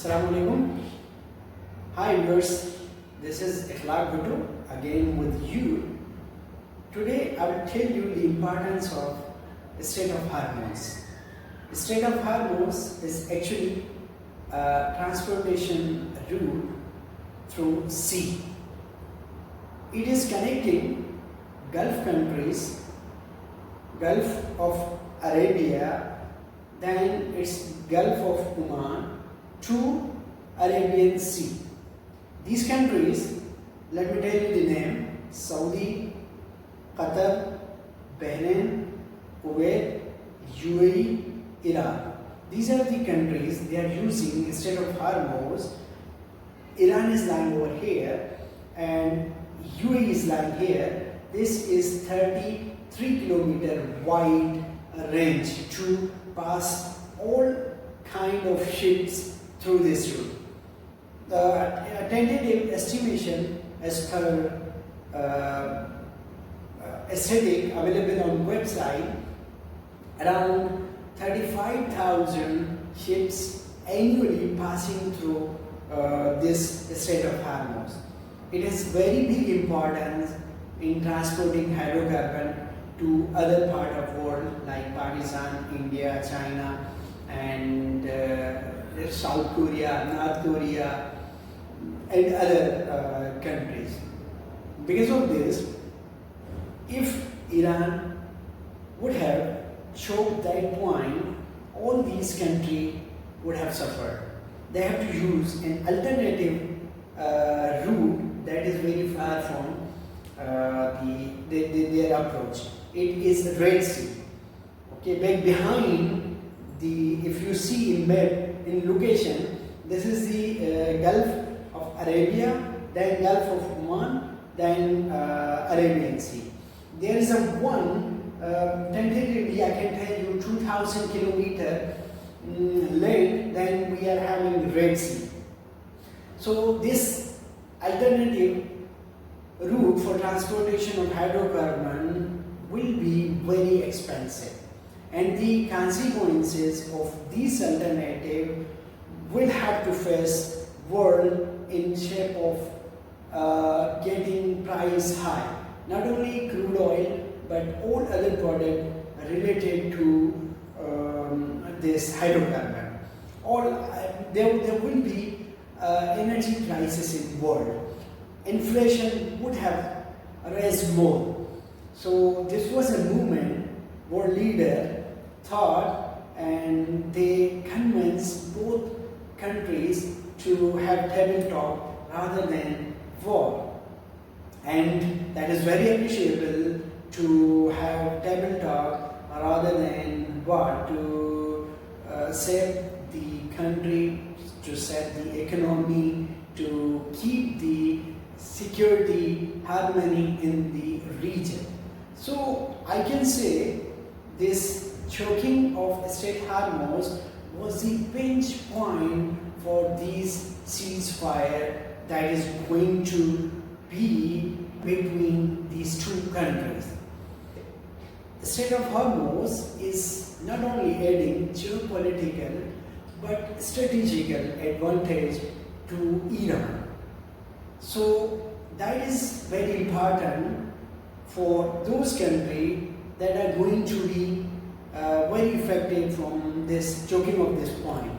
Assalamu alaikum. Hi viewers, this is Ikhlaq Bhutto again with you. Today I will tell you the importance of Strait of Hormuz. Strait of Hormuz is actually a transportation route through sea. It is connecting Gulf countries, Gulf of Arabia, then it's Gulf of Oman to Arabian Sea. These countries, let me tell you the name: Saudi, Qatar, Bahrain, Kuwait, UAE, Iran. These are the countries they are using Strait of Hormuz. Iran is lying over here and UAE is lying here. This is 33-kilometer wide range to pass all kind of ships through this route. The tentative estimation as per aesthetic available on website, around 35,000 ships annually passing through this Strait of Hormuz. It has very big importance in transporting hydrocarbon to other part of world like Pakistan, India, China, and South Korea, North Korea, and other countries. Because of this, if Iran would have choked that point, all these countries would have suffered. They have to use an alternative route that is very far from their approach. It is Red Sea. Okay, back behind if you see in map in location, this is the Gulf of Arabia, then Gulf of Oman, then Arabian Sea. There is a one tentatively I can tell you 2,000 kilometer length. Then we are having Red Sea. So this alternative route for transportation of hydrocarbon will be very expensive, and the consequences of this alternative will have to face world in shape of getting price high. Not only crude oil but all other products related to this hydrocarbon. There will be energy crisis in world. Inflation would have raised more. So this was a movement world leader thought, and they convinced both countries to have table talk rather than war. And that is very appreciable, to have table talk rather than war, to save the country, to save the economy, to keep the security, harmony in the region. So I can say this choking of Strait Hormuz was the pinch point for this ceasefire that is going to be between these two countries. The Strait of Hormuz is not only adding geopolitical but strategical advantage to Iran. So that is very important for those countries that are going to be very affected from this choking of this point.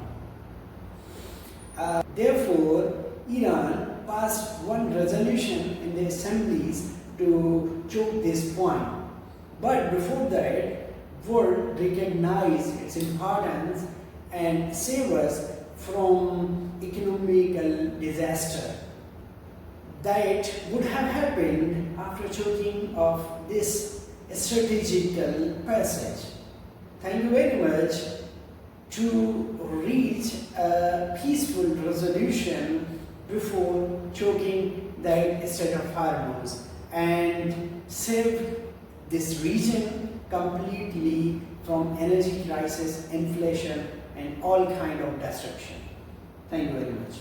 Therefore, Iran passed one resolution in the assemblies to choke this point. But before that, world recognized its importance and saved us from economical disaster that would have happened after choking of this strategical passage. Thank you very much. To reach a peaceful resolution before choking that Strait of Hormuz and save this region completely from energy crisis, inflation, and all kind of destruction. Thank you very much.